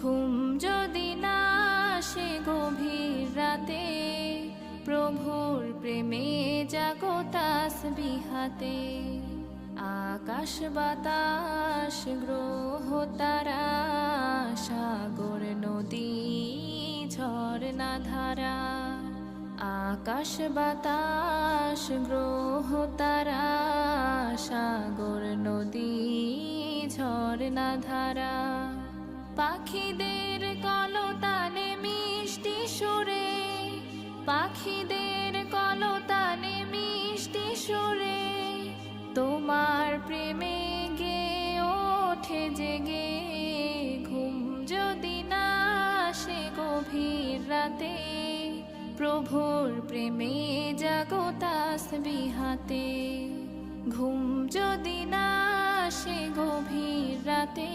ঘুম যদি না আসে গভীর রাতে, প্রভুর প্রেমে জাগো তাসবিহাতে। আকাশ বাতাস গ্রহ তারা, সাগর নদী ঝরনা ধারা। আকাশ বাতাস গ্রহ তারা, সাগর নদী ঝরনা ধারা। পাখিদের কলতানে মিষ্টি সুরে, পাখিদের কলতানে মিষ্টি সুরে, তোমার প্রেমে গে ওঠে জেগে। ঘুম যদি না আসে গভীর রাতে, প্রভুর প্রেমে জাগো তাসবিহাতে। ঘুম যদি না আসে গভীর রাতে।